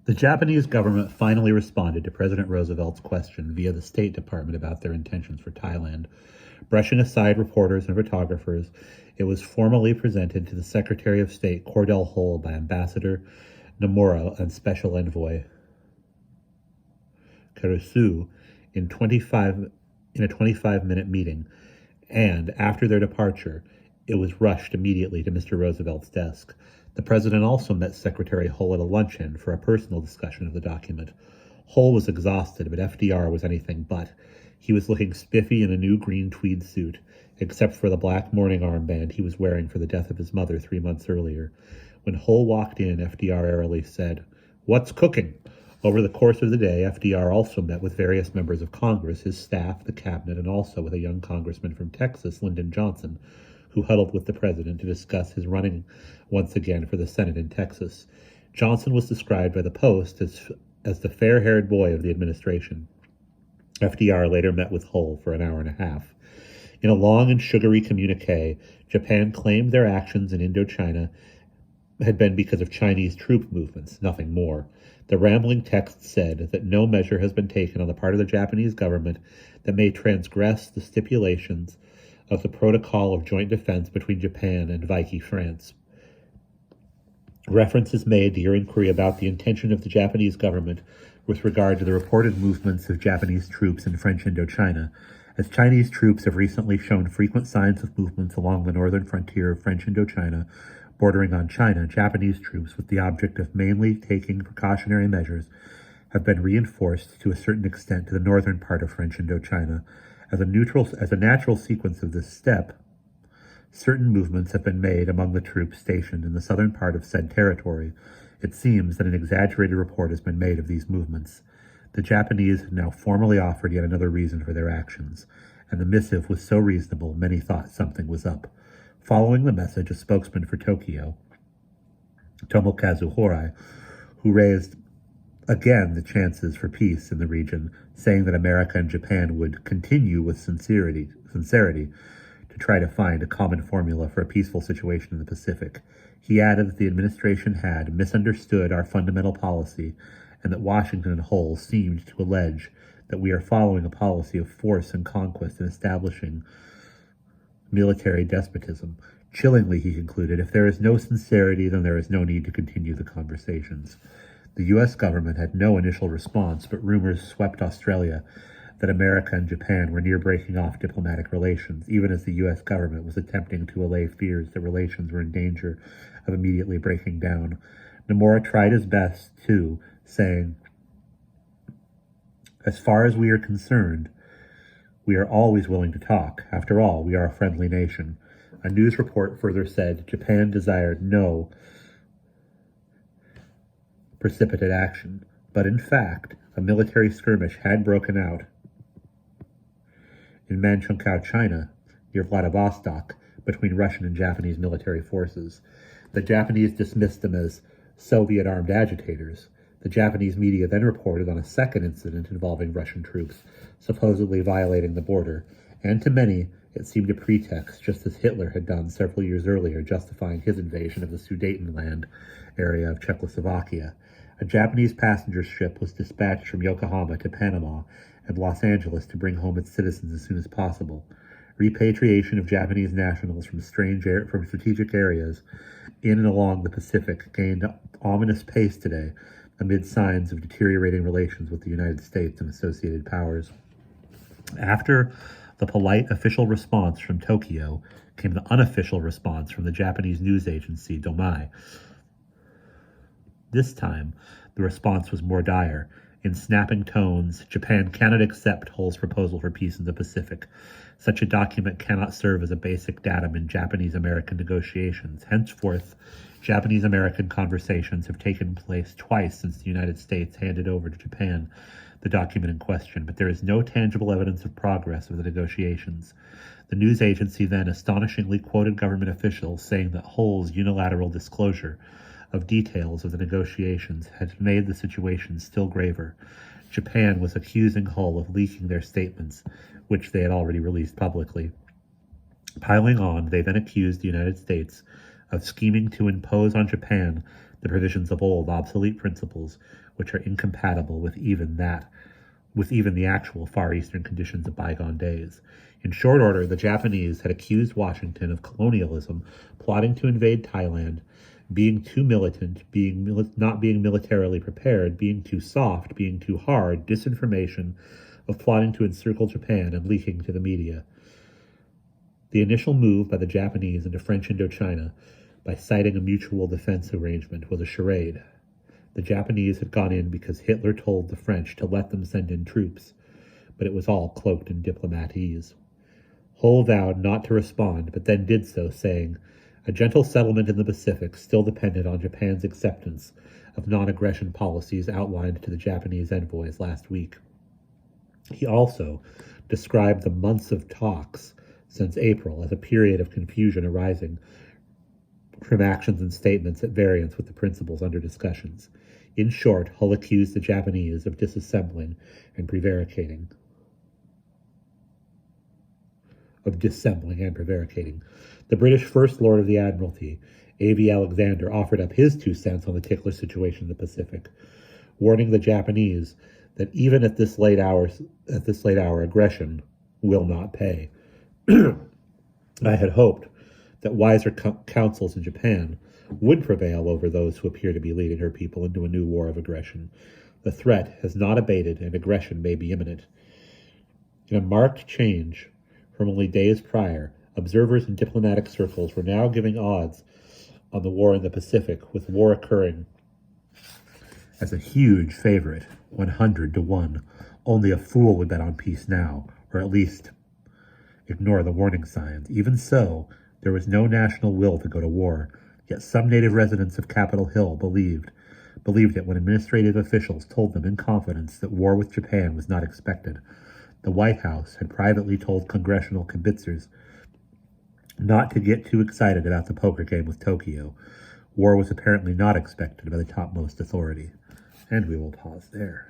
The Japanese government finally responded to President Roosevelt's question via the State Department about their intentions for Thailand. Brushing aside reporters and photographers, it was formally presented to the Secretary of State Cordell Hull by Ambassador Nomura and Special Envoy Kurusu in a 25-minute meeting, and after their departure, it was rushed immediately to Mr. Roosevelt's desk. The president also met Secretary Hull at a luncheon for a personal discussion of the document. Hull was exhausted, but FDR was anything but. He was looking spiffy in a new green tweed suit, except for the black mourning armband he was wearing for the death of his mother 3 months earlier. When Hull walked in, FDR airily said, "What's cooking?" Over the course of the day, FDR also met with various members of Congress, his staff, the cabinet, and also with a young congressman from Texas, Lyndon Johnson, who huddled with the president to discuss his running once again for the Senate in Texas. Johnson was described by the Post as the fair-haired boy of the administration. FDR later met with Hull for an hour and a half. In a long and sugary communique, Japan claimed their actions in Indochina had been because of Chinese troop movements, nothing more. The rambling text said that no measure has been taken on the part of the Japanese government that may transgress the stipulations of the Protocol of Joint Defense between Japan and Vichy France. Reference is made to your inquiry about the intention of the Japanese government with regard to the reported movements of Japanese troops in French Indochina, as Chinese troops have recently shown frequent signs of movements along the northern frontier of French Indochina, bordering on China. Japanese troops, with the object of mainly taking precautionary measures, have been reinforced to a certain extent to the northern part of French Indochina. As a natural sequence of this step, certain movements have been made among the troops stationed in the southern part of said territory. It seems that an exaggerated report has been made of these movements. The Japanese have now formally offered yet another reason for their actions, and the missive was so reasonable many thought something was up. Following the message, a spokesman for Tokyo, Tomokazu Horai, who raised again the chances for peace in the region, saying that America and Japan would continue with sincerity to try to find a common formula for a peaceful situation in the Pacific. He added that the administration had misunderstood our fundamental policy and that Washington and Hull seemed to allege that we are following a policy of force and conquest and establishing military despotism. Chillingly, he concluded, if there is no sincerity, then there is no need to continue the conversations. The U.S. government had no initial response, but rumors swept Australia that America and Japan were near breaking off diplomatic relations, even as the U.S. government was attempting to allay fears that relations were in danger of immediately breaking down. Nomura tried his best, too, saying, "As far as we are concerned, we are always willing to talk. After all, we are a friendly nation." A news report further said Japan desired no precipitate action, but in fact, a military skirmish had broken out in Manchukuo, China, near Vladivostok, between Russian and Japanese military forces. The Japanese dismissed them as Soviet armed agitators. The Japanese media then reported on a second incident involving Russian troops, supposedly violating the border, and to many, it seemed a pretext, just as Hitler had done several years earlier, justifying his invasion of the Sudetenland area of Czechoslovakia. A Japanese passenger ship was dispatched from Yokohama to Panama and Los Angeles to bring home its citizens as soon as possible. Repatriation of Japanese nationals from strategic areas in and along the Pacific gained ominous pace today, amid signs of deteriorating relations with the United States and associated powers. After the polite official response from Tokyo came the unofficial response from the Japanese news agency Domai. This time, the response was more dire. In snapping tones, Japan cannot accept Hull's proposal for peace in the Pacific. Such a document cannot serve as a basic datum in Japanese-American negotiations. Henceforth, Japanese-American conversations have taken place twice since the United States handed over to Japan the document in question, but there is no tangible evidence of progress of the negotiations. The news agency then astonishingly quoted government officials saying that Hull's unilateral disclosure of details of the negotiations had made the situation still graver. Japan was accusing Hull of leaking their statements, which they had already released publicly. Piling on, they then accused the United States of scheming to impose on Japan the provisions of old obsolete principles which are incompatible with even the actual Far Eastern conditions of bygone days. In short order, the Japanese had accused Washington of colonialism, plotting to invade Thailand, being too militant, not being militarily prepared, being too soft, being too hard, disinformation, of plotting to encircle Japan and leaking to the media. The initial move by the Japanese into French Indochina by citing a mutual defense arrangement was a charade. The Japanese had gone in because Hitler told the French to let them send in troops, but it was all cloaked in diplomatese. Hull vowed not to respond, but then did so, saying, "A gentle settlement in the Pacific still depended on Japan's acceptance of non-aggression policies outlined to the Japanese envoys last week." He also described the months of talks since April as a period of confusion arising from actions and statements at variance with the principles under discussions. In short, Hull accused the Japanese of disassembling and prevaricating. The British First Lord of the Admiralty, A.V. Alexander, offered up his 2 cents on the tickler situation in the Pacific, warning the Japanese that even at this late hour, aggression will not pay. I had hoped that wiser counsels in Japan would prevail over those who appear to be leading her people into a new war of aggression. The threat has not abated, and aggression may be imminent. In a marked change from only days prior, observers in diplomatic circles were now giving odds on the war in the Pacific, with war occurring as a huge favorite, 100-1. Only a fool would bet on peace now, or at least ignore the warning signs. Even so, there was no national will to go to war, yet some native residents of Capitol Hill believed it when administrative officials told them in confidence that war with Japan was not expected. The White House had privately told congressional kibitzers not to get too excited about the poker game with Tokyo. War was apparently not expected by the topmost authority. And we will pause there.